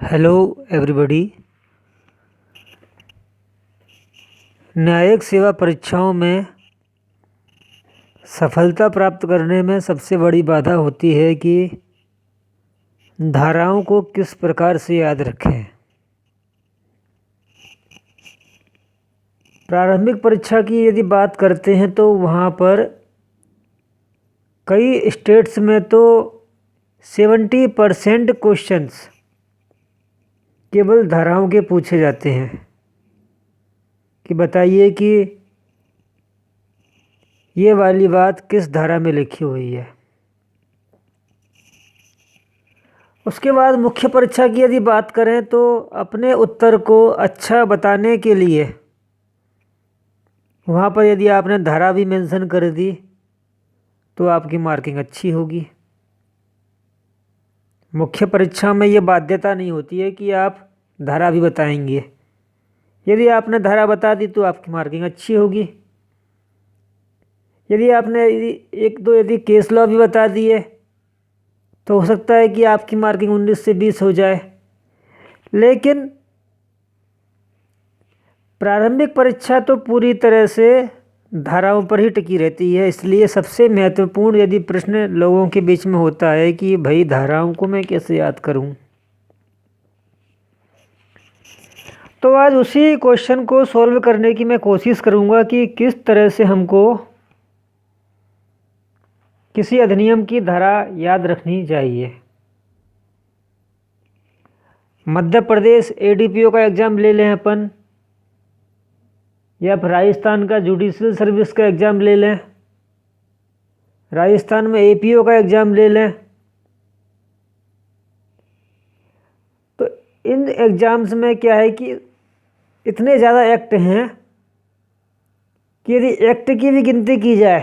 Hello everybody. न्यायिक सेवा परीक्षाओं में सफलता प्राप्त करने में सबसे बड़ी बाधा होती है कि धाराओं को किस प्रकार से याद रखें। प्रारंभिक परीक्षा की यदि बात करते हैं तो वहाँ पर कई स्टेट्स में तो 70% क्वेश्चंस केवल धाराओं के पूछे जाते हैं कि बताइए कि ये वाली बात किस धारा में लिखी हुई है। उसके बाद मुख्य परीक्षा की यदि बात करें तो अपने उत्तर को अच्छा बताने के लिए वहाँ पर यदि आपने धारा भी मेंशन कर दी तो आपकी मार्किंग अच्छी होगी। मुख्य परीक्षा में ये बाध्यता नहीं होती है कि आप धारा भी बताएंगे। यदि आपने धारा बता दी तो आपकी मार्किंग अच्छी होगी। यदि आपने यदि केस लॉ भी बता दिए तो हो सकता है कि आपकी मार्किंग 19 से 20 हो जाए। लेकिन प्रारंभिक परीक्षा तो पूरी तरह से धाराओं पर ही टिकी रहती है। इसलिए सबसे महत्वपूर्ण यदि प्रश्न लोगों के बीच में होता है कि भाई धाराओं को मैं कैसे याद करूं, तो आज उसी क्वेश्चन को सॉल्व करने की मैं कोशिश करूंगा कि किस तरह से हमको किसी अधिनियम की धारा याद रखनी चाहिए। मध्य प्रदेश एडीपीओ का एग्ज़ाम ले लें अपन, या फिर राजस्थान का जुडिशियल सर्विस का एग्ज़ाम ले लें, राजस्थान में एपीओ का एग्ज़ाम ले लें, तो इन एग्ज़ाम्स में क्या है कि इतने ज़्यादा एक्ट हैं कि यदि एक्ट की भी गिनती की जाए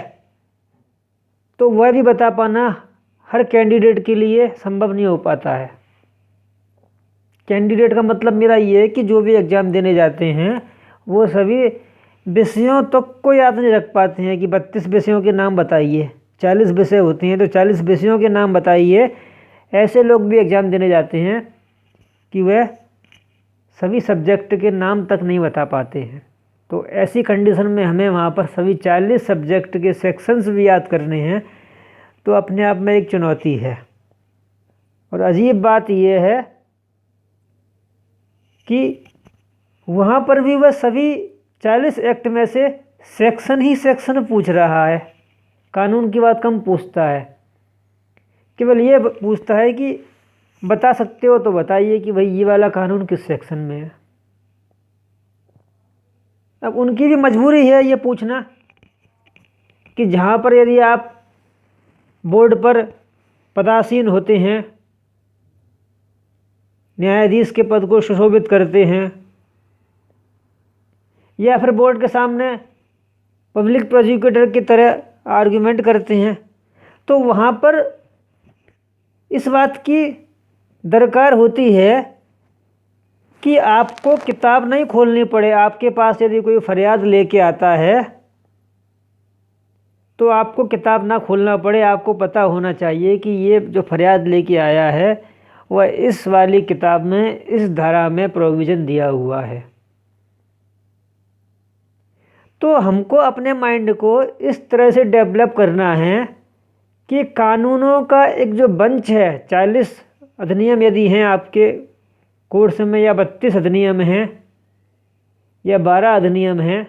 तो वह भी बता पाना हर कैंडिडेट के लिए संभव नहीं हो पाता है। कैंडिडेट का मतलब मेरा ये है कि जो भी एग्ज़ाम देने जाते हैं वो सभी विषयों तक को याद नहीं रख पाते हैं कि 32 विषयों के नाम बताइए। 40 विषय होते हैं तो 40 विषयों के नाम बताइए। ऐसे लोग भी एग्ज़ाम देने जाते हैं कि वह सभी सब्जेक्ट के नाम तक नहीं बता पाते हैं। तो ऐसी कंडीशन में हमें वहाँ पर सभी 40 सब्जेक्ट के सेक्शंस भी याद करने हैं, तो अपने आप में एक चुनौती है। और अजीब बात यह है कि वहाँ पर भी वह सभी 40 एक्ट में से सेक्शन ही सेक्शन पूछ रहा है। कानून की बात कम पूछता है, केवल ये पूछता है कि बता सकते हो तो बताइए कि भाई ये वाला कानून किस सेक्शन में है। अब उनकी भी मजबूरी है ये पूछना कि जहाँ पर यदि आप बोर्ड पर पदासीन होते हैं, न्यायाधीश के पद को सुशोभित करते हैं, या फिर बोर्ड के सामने पब्लिक प्रोसिक्यूटर की तरह आर्गुमेंट करते हैं, तो वहाँ पर इस बात की दरकार होती है कि आपको किताब नहीं खोलनी पड़े। आपके पास यदि कोई फरियाद लेके आता है तो आपको किताब ना खोलना पड़े। आपको पता होना चाहिए कि ये जो फरियाद लेके आया है वह इस वाली किताब में इस धारा में प्रोविज़न दिया हुआ है। तो हमको अपने माइंड को इस तरह से डेवलप करना है कि कानूनों का एक जो बंच है, 40 अधिनियम यदि हैं आपके कोर्स में, या 32 अधिनियम हैं, या 12 अधिनियम हैं,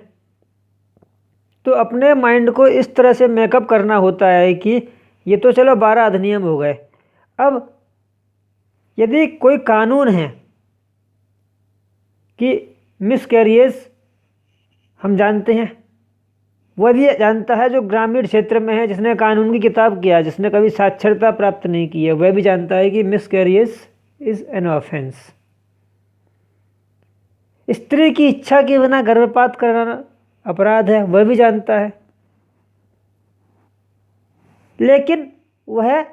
तो अपने माइंड को इस तरह से मेकअप करना होता है कि ये तो चलो 12 अधिनियम हो गए। अब यदि कोई कानून है कि मिसकैरियज हम जानते हैं, वह भी जानता है जो ग्रामीण क्षेत्र में है, जिसने कानून की किताब किया, जिसने कभी साक्षरता प्राप्त नहीं की है, वह भी जानता है कि मिसकैरियज इज़ एन ऑफेंस। स्त्री की इच्छा के बिना गर्भपात करना अपराध है, वह भी जानता है। लेकिन वह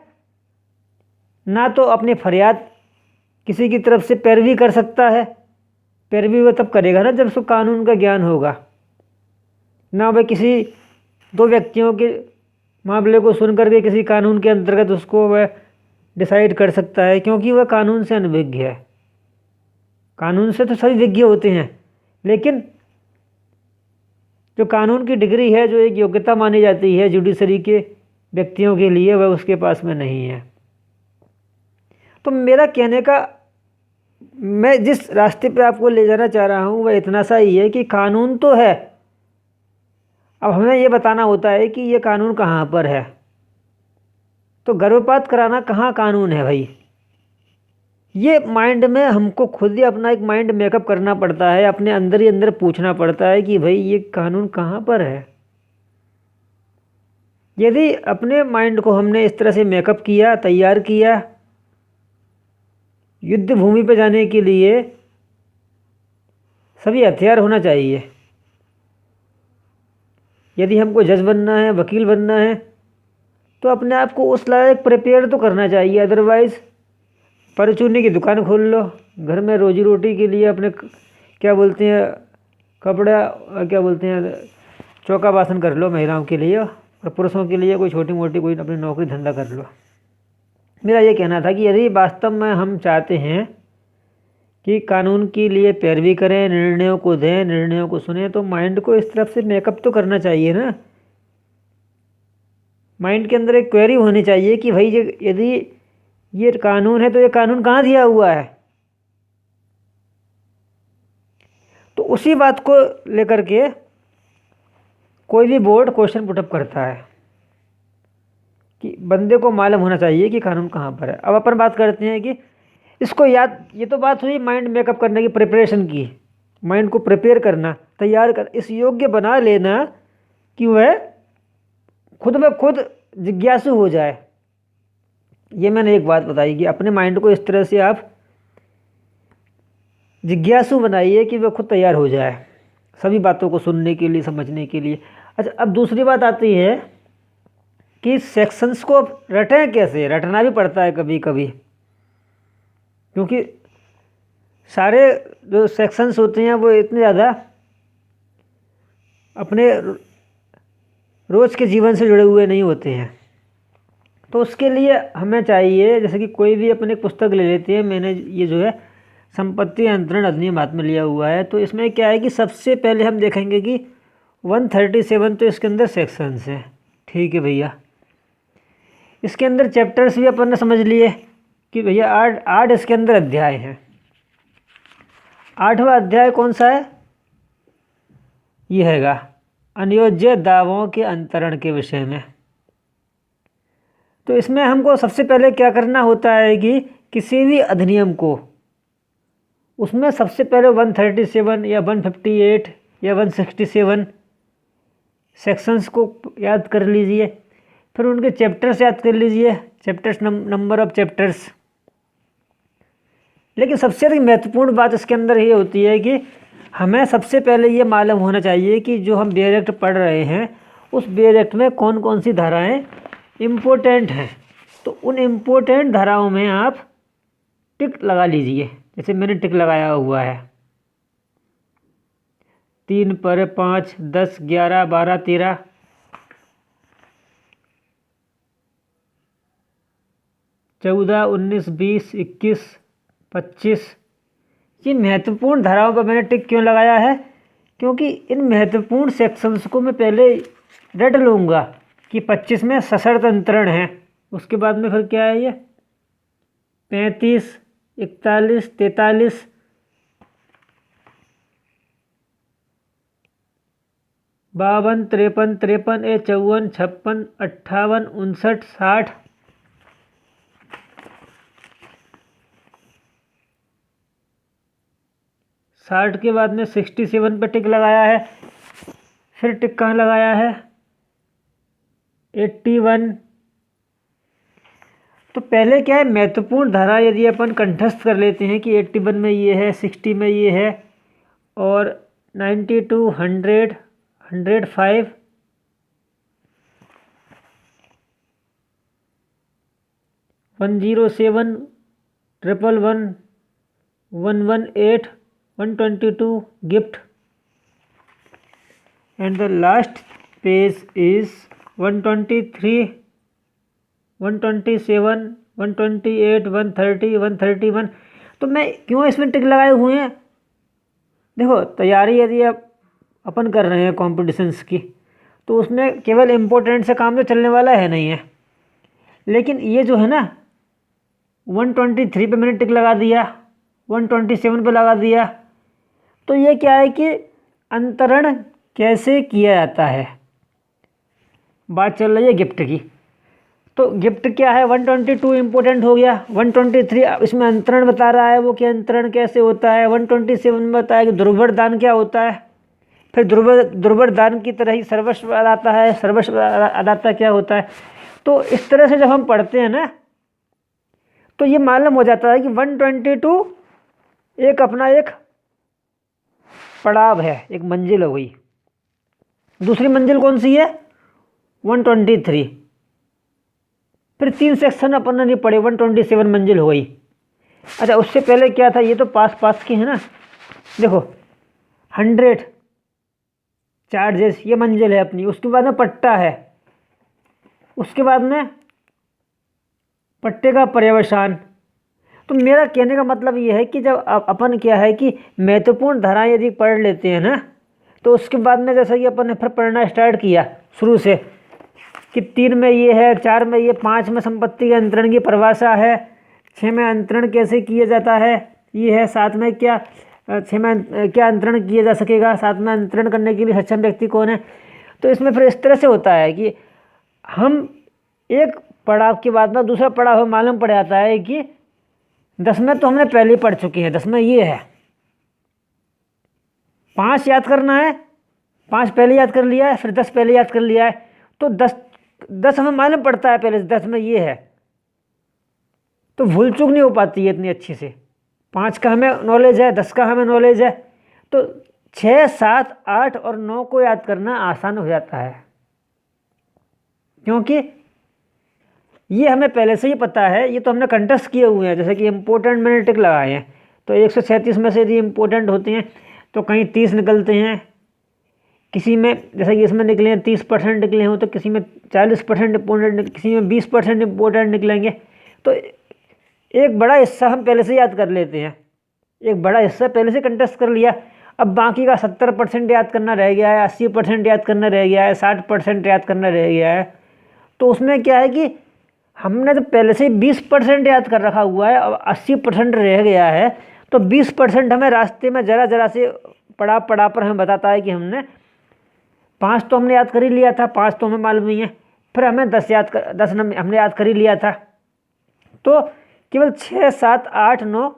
ना तो अपनी फरियाद किसी की तरफ से पैरवी कर सकता है। पैरवी वह तब करेगा ना जब उसको कानून का ज्ञान होगा। ना वह किसी दो व्यक्तियों के मामले को सुन करके किसी कानून के अंतर्गत उसको वह डिसाइड कर सकता है, क्योंकि वह कानून से अनभिज्ञ है। कानून से तो सभी विज्ञ होते हैं, लेकिन जो कानून की डिग्री है, जो एक योग्यता मानी जाती है जुडिशरी के व्यक्तियों के लिए, वह उसके पास में नहीं है। तो मेरा कहने का, मैं जिस रास्ते पे आपको ले जाना चाह रहा हूँ वह इतना सा ही है कि कानून तो है, अब हमें ये बताना होता है कि ये कानून कहाँ पर है। तो गर्भपात कराना कहाँ कानून है भाई? ये माइंड में हमको खुद ही अपना एक माइंड मेकअप करना पड़ता है, अपने अंदर ही अंदर पूछना पड़ता है कि भाई ये कानून कहाँ पर है। यदि अपने माइंड को हमने इस तरह से मेकअप किया, तैयार किया युद्ध भूमि पर जाने के लिए, सभी हथियार होना चाहिए। यदि हमको जज बनना है, वकील बनना है, तो अपने आप को उस लायक प्रिपेयर तो करना चाहिए। अदरवाइज़ परचूनी की दुकान खोल लो, घर में रोजी रोटी के लिए अपने क्या बोलते हैं, कपड़ा क्या बोलते हैं, चौका बासन कर लो महिलाओं के लिए, और पुरुषों के लिए कोई छोटी मोटी कोई अपनी नौकरी धंधा कर लो। मेरा ये कहना था कि यदि वास्तव में हम चाहते हैं कि कानून के लिए पैरवी करें, निर्णयों को दें, निर्णयों को सुने, तो माइंड को इस तरफ से मेकअप तो करना चाहिए ना। माइंड के अंदर एक क्वेरी होनी चाहिए कि भाई यदि ये कानून है तो ये कानून कहाँ दिया हुआ है। तो उसी बात को लेकर के कोई भी बोर्ड क्वेश्चन पुटअप करता है कि बंदे को मालूम होना चाहिए कि कानून कहाँ पर है। अब अपन बात करते हैं कि इसको याद, ये तो बात हुई माइंड मेकअप करने की, प्रिपरेशन की, माइंड को प्रिपेयर करना, तैयार कर, इस योग्य बना लेना कि वह खुद ब खुद जिज्ञासु हो जाए। ये मैंने एक बात बताई कि अपने माइंड को इस तरह से आप जिज्ञासु बनाइए कि वह खुद तैयार हो जाए सभी बातों को सुनने के लिए, समझने के लिए। अच्छा, अब दूसरी बात आती है कि सेक्शंस को रटें कैसे। रटना भी पड़ता है कभी कभी, क्योंकि सारे जो सेक्शंस होते हैं वो इतने ज़्यादा अपने रोज़ के जीवन से जुड़े हुए नहीं होते हैं। तो उसके लिए हमें चाहिए, जैसे कि कोई भी अपनी पुस्तक ले लेते हैं, मैंने ये जो है संपत्ति अंतरण अधिनियम हाथ में लिया हुआ है, तो इसमें क्या है कि सबसे पहले हम देखेंगे कि 137 तो इसके अंदर सेक्शंस हैं। ठीक है भैया, इसके अंदर चैप्टर्स भी अपन ने समझ लिए कि भैया 8 इसके अंदर अध्याय हैं। 8वां अध्याय कौन सा है? ये हैगा अनियोज्य दावों के अंतरण के विषय में। तो इसमें हमको सबसे पहले क्या करना होता है कि किसी भी अधिनियम को, उसमें सबसे पहले 137 या 158 या 167 सेक्शंस को याद कर लीजिए, फिर उनके चैप्टर्स याद कर लीजिए, चैप्टर्स, नंबर ऑफ चैप्टर्स। लेकिन सबसे अधिक महत्वपूर्ण बात इसके अंदर ये होती है कि हमें सबसे पहले ये मालूम होना चाहिए कि जो हम बेयर एक्ट पढ़ रहे हैं उस बेयर एक्ट में कौन कौन सी धाराएं इम्पोर्टेंट हैं। तो उन इम्पोर्टेंट धाराओं में आप टिक लगा लीजिए, जैसे मैंने टिक लगाया हुआ है 3 पर 5, 10, 11, 12, 13, 14, 19, 20, 21, 25। ये महत्वपूर्ण धाराओं पर मैंने टिक क्यों लगाया है? क्योंकि इन महत्वपूर्ण सेक्शंस को मैं पहले रट लूँगा कि 25 में सशर्त अंतरण है, उसके बाद में फिर क्या है ये 35, 41, 43, 52, 53, 53, 54, 56, 58, 59, 60, 60 के बाद में 67 पे टिक लगाया है। फिर टिक कहाँ लगाया है 81। तो पहले क्या है, महत्वपूर्ण धारा यदि अपन कंठस्थ कर लेते हैं कि 81 में ये है, 60 में ये है, और 92, 100, 105, 107, 111, 118, 122 gift, and the last page is 123, 127, 128, 130, 131। तो मैं क्यों इसमें टिक लगाए हुए हैं? देखो, तैयारी यदि अपन कर रहे हैं कॉम्पिटिशन्स की, तो उसमें केवल इम्पोर्टेंट से काम तो चलने वाला है नहीं है। लेकिन ये जो है ना, 123 पे मैंने टिक लगा दिया, 127 पे लगा दिया, तो ये क्या है कि अंतरण कैसे किया जाता है, बात चल रही है गिफ्ट की। तो गिफ्ट क्या है, 122 इम्पोर्टेंट हो गया, 123 इसमें अंतरण बता रहा है वो कि अंतरण कैसे होता है, 127 में बताया कि दुर्व्रत दान क्या होता है, फिर दुर्व्रत दान की तरह ही सर्वस्व अदाता है, सर्वस्व अदाता क्या होता है। तो इस तरह से जब हम पढ़ते हैं ना, तो ये मालूम हो जाता है कि 122 एक अपना एक पड़ाव है, एक मंजिल हो गई। दूसरी मंजिल कौन सी है, 123। फिर 3 सेक्शन अपन ने नहीं पढ़े, 127 मंजिल हो गई। अच्छा, उससे पहले क्या था, ये तो पास की है ना। देखो, 100 चार्जेस, ये मंजिल है अपनी। उसके बाद में पट्टा है, उसके बाद में पट्टे का पर्यवसान। तो मेरा कहने का मतलब ये है कि जब अपन क्या है कि महत्वपूर्ण धाराएं यदि पढ़ लेते हैं ना, तो उसके बाद में जैसा कि अपन ने फिर पढ़ना स्टार्ट किया शुरू से कि 3 में ये है, 4 में ये, 5 में संपत्ति के अंतरण की परिभाषा है, 6 में अंतरण कैसे किया जाता है ये है, 7 में क्या, 6 में क्या अंतरण किया जा सकेगा, 7 में अंतरण करने के लिए सक्षम व्यक्ति कौन है। तो इसमें फिर इस तरह से होता है कि हम एक पड़ाव के बाद में दूसरा पड़ाव हमें मालूम पड़ जाता है कि 10 में तो हमने पहले ही पढ़ चुके हैं, 10 में ये है, 5 याद करना है, 5 पहले याद कर लिया है, फिर 10 पहले याद कर लिया है। तो 10 हमें मालूम पड़ता है पहले से, 10 में ये है, तो भूल चूक नहीं हो पाती है इतनी अच्छी से। 5 का हमें नॉलेज है, 10 का हमें नॉलेज है, तो 6, 7, 8 और 9 को याद करना आसान हो जाता है, क्योंकि ये हमें पहले से ही पता है, ये तो हमने कंटेस्ट किए हुए हैं। जैसे कि इम्पोर्टेंट मैंने टिक लगाए हैं, तो 137 में से यदि इम्पोर्टेंट होते हैं तो कहीं 30 निकलते हैं, किसी में जैसे कि इसमें निकले हैं 30% निकले हों, तो किसी में 40% इम्पोर्टेंट, किसी में 20% इम्पोर्टेंट निकलेंगे। तो एक बड़ा हिस्सा हम पहले से याद कर लेते हैं, एक बड़ा हिस्सा पहले से कंटेस्ट कर लिया। अब बाकी का 70% याद करना रह गया है, 80% याद करना रह गया है, 60% याद करना रह गया है। तो उसमें क्या है कि हमने तो पहले से 20% याद कर रखा हुआ है, अब 80% रह गया है। तो 20% हमें रास्ते में जरा से पड़ा पर हमें बताता है कि हमने 5 तो हमने याद कर ही लिया था, 5 तो हमें मालूम ही है, फिर हमें 10 हमने याद कर ही लिया था। तो केवल 6, 7, 8, 9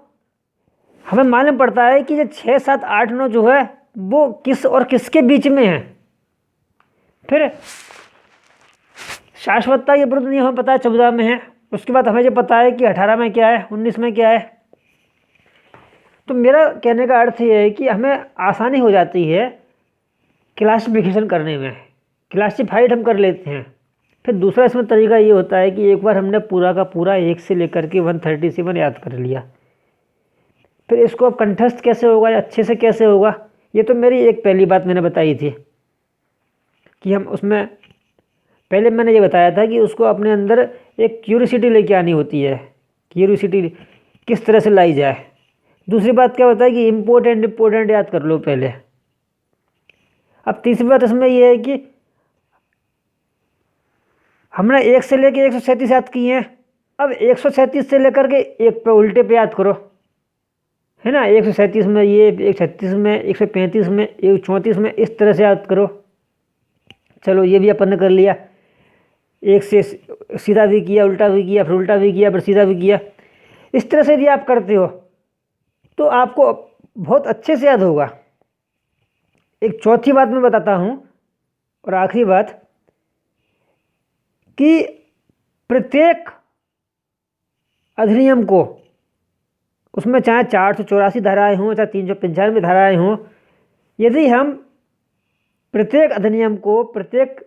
हमें मालूम पड़ता है कि ये 6, 7, 8, 9 जो है वो किस और किसके बीच में है। फिर शाश्वतता ये विरुद्ध नियम हमें पता है 14 में है। उसके बाद हमें जो पता है कि 18 में क्या है, 19 में क्या है। तो मेरा कहने का अर्थ ये है कि हमें आसानी हो जाती है क्लासिफिकेशन करने में, क्लासिफाइड हम कर लेते हैं। फिर दूसरा इसमें तरीका ये होता है कि एक बार हमने पूरा का पूरा 1 से लेकर के 137 याद कर लिया, फिर इसको अब कंठस्थ कैसे होगा या अच्छे से कैसे होगा। ये तो मेरी एक पहली बात मैंने बताई थी कि हम उसमें पहले मैंने ये बताया था कि उसको अपने अंदर एक क्यूरियोसिटी लेके आनी होती है, क्यूरियोसिटी किस तरह से लाई जाए। दूसरी बात क्या होता है कि इम्पोर्टेंट याद कर लो पहले। अब तीसरी बात इसमें यह है कि हमने 1 से लेकर 137 याद किए हैं, अब 137 से लेकर के 1 पे उल्टे पे याद करो, है ना। 137 में ये, 136 में, 135 में, 134 में, इस तरह से याद करो। चलो ये भी अपन ने कर लिया, 1 से सीधा भी किया, उल्टा भी किया, फिर उल्टा भी किया, फिर सीधा भी किया। इस तरह से यदि आप करते हो तो आपको बहुत अच्छे से याद होगा। एक चौथी बात मैं बताता हूँ और आखिरी बात कि प्रत्येक अधिनियम को, उसमें चाहे 484 धाराएं हों, चाहे 395 धाराएं हों, यदि हम प्रत्येक अधिनियम को, प्रत्येक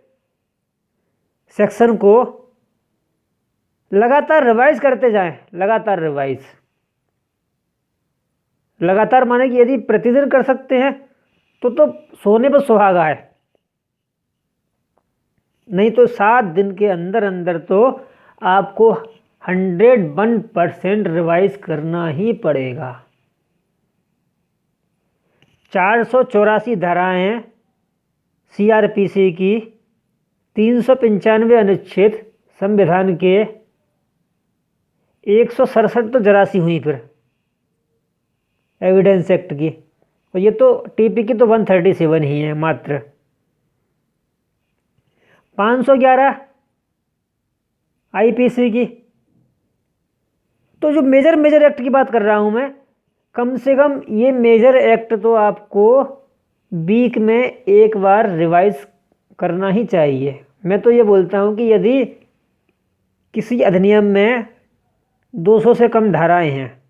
सेक्शन को लगातार रिवाइज करते जाएं, लगातार माने कि यदि प्रतिदिन कर सकते हैं तो सोने पर सुहागा है। नहीं तो 7 दिन के अंदर अंदर तो आपको 101% रिवाइज करना ही पड़ेगा। 484 धाराएं हैं CRPC की, 395 अनुच्छेद संविधान के, 167 तो जरासी हुई फिर एविडेंस एक्ट की, और ये तो TP की तो 137 ही है मात्र। 511 IPC की। तो जो मेजर एक्ट की बात कर रहा हूँ मैं, कम से कम ये मेजर एक्ट तो आपको वीक में एक बार रिवाइज करना ही चाहिए। मैं तो ये बोलता हूँ कि यदि किसी अधिनियम में 200 से कम धाराएं हैं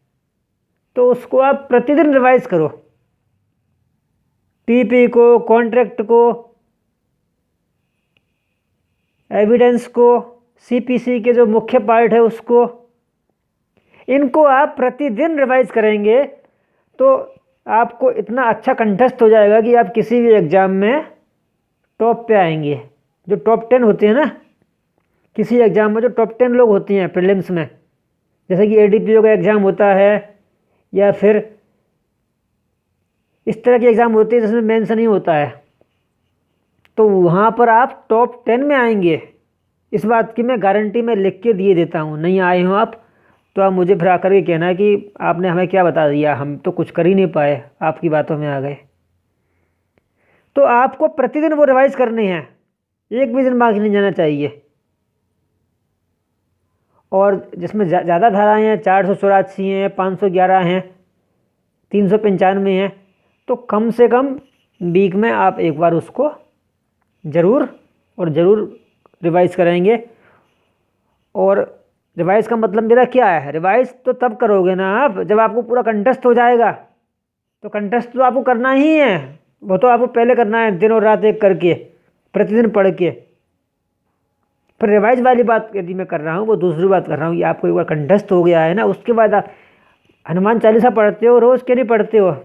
तो उसको आप प्रतिदिन रिवाइज करो। TP को, कॉन्ट्रैक्ट को, एविडेंस को, CPC के जो मुख्य पार्ट है उसको, इनको आप प्रतिदिन रिवाइज करेंगे तो आपको इतना अच्छा कंटेस्ट हो जाएगा कि आप किसी भी एग्ज़ाम में टॉप पे आएंगे। जो टॉप 10 होते हैं ना, किसी एग्ज़ाम में जो टॉप 10 लोग होते हैं प्रीलिम्स में, जैसे कि ADPO का एग्ज़ाम होता है या फिर इस तरह के एग्ज़ाम होते हैं जिसमें मेंशन नहीं होता है, तो वहाँ पर आप टॉप 10 में आएंगे। इस बात की मैं गारंटी में लिख के दिए देता हूँ। नहीं आए हो आप तो आप मुझे फिर आकर के कहना कि आपने हमें क्या बता दिया, हम तो कुछ कर ही नहीं पाए, आपकी बातों में आ गए। तो आपको प्रतिदिन वो रिवाइज करने हैं, एक भी दिन बाकी नहीं जाना चाहिए। और जिसमें ज़्यादा धाराएँ हैं, 484 हैं, 511 हैं, 395 हैं, तो कम से कम वीक में आप एक बार उसको ज़रूर रिवाइज करेंगे। और रिवाइज का मतलब मेरा क्या है, रिवाइज तो तब करोगे ना आप जब आपको पूरा कंटेस्ट हो जाएगा। तो कंटेस्ट तो आपको करना ही है, वो तो आपको पहले करना है, दिन और रात एक करके, प्रतिदिन पढ़ के। फिर रिवाइज वाली बात यदि मैं कर रहा हूँ वो दूसरी बात कर रहा हूँ कि आपको एक बार कंटेस्ट हो गया है ना, उसके बाद आप हनुमान चालीसा पढ़ते हो रोज़ के नहीं पढ़ते हो,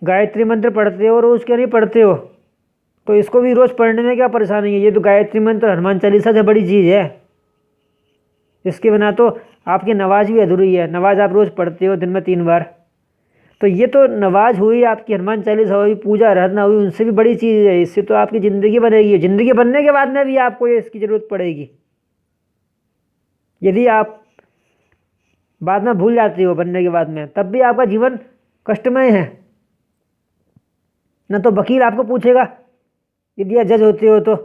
गायत्री मंत्र पढ़ते हो रोज़ के नहीं पढ़ते हो, तो इसको भी रोज़ पढ़ने में क्या परेशानी है। ये तो गायत्री मंत्र हनुमान चालीसा से बड़ी चीज़ है, इसके बिना तो आपकी नमाज भी अधूरी है। नमाज आप रोज़ पढ़ते हो दिन में 3 बार, तो ये तो नमाज हुई आपकी, हनुमान चालीसा हुई, पूजा आराधना हुई, उनसे भी बड़ी चीज़ है। इससे तो आपकी ज़िंदगी बनेगी, ज़िंदगी बनने के बाद में भी आपको ये इसकी ज़रूरत पड़ेगी। यदि आप बाद में भूल जाते हो बनने के बाद में, तब भी आपका जीवन कष्टमय है। न तो वकील आपको पूछेगा यदि आप जज होते हो तो,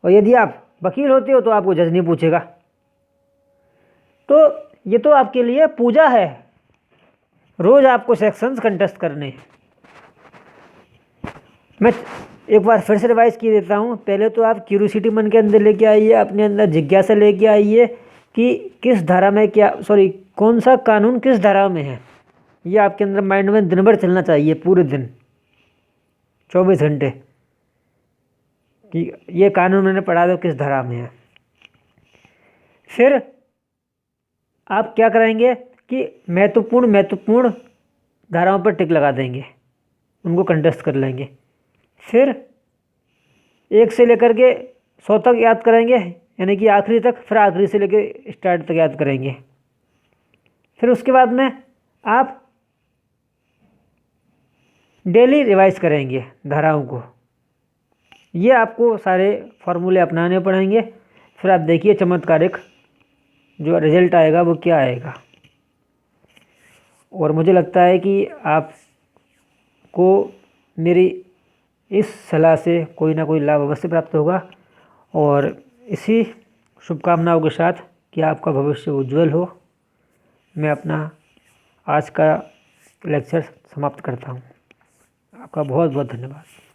और यदि आप वकील होते हो तो आपको जज नहीं पूछेगा। तो ये तो आपके लिए पूजा है, रोज़ आपको सेक्शंस कंटेस्ट करने। मैं एक बार फिर से रिवाइज किए देता हूँ। पहले तो आप क्यूरियोसिटी मन के अंदर लेके आइए, अपने अंदर जिज्ञासा लेके आइए कि किस धारा में कौन सा कानून किस धारा में है। ये आपके अंदर माइंड में दिन भर चलना चाहिए, पूरे दिन 24 घंटे, कि ये कानून मैंने पढ़ा दो किस धारा में है। फिर आप क्या करेंगे कि महत्वपूर्ण धाराओं पर टिक लगा देंगे, उनको कंटेस्ट कर लेंगे। फिर 1 से लेकर के 100 तक याद करेंगे, यानी कि आखिरी तक, फिर आखिरी से लेकर स्टार्ट तक याद करेंगे। फिर उसके बाद में आप डेली रिवाइज करेंगे धाराओं को। ये आपको सारे फॉर्मूले अपनाने पड़ेंगे। फिर आप देखिए चमत्कारिक जो रिजल्ट आएगा वो क्या आएगा। और मुझे लगता है कि आपको मेरी इस सलाह से कोई ना कोई लाभ अवश्य प्राप्त होगा। और इसी शुभकामनाओं के साथ कि आपका भविष्य उज्जवल हो, मैं अपना आज का लेक्चर समाप्त करता हूँ। आपका बहुत बहुत धन्यवाद।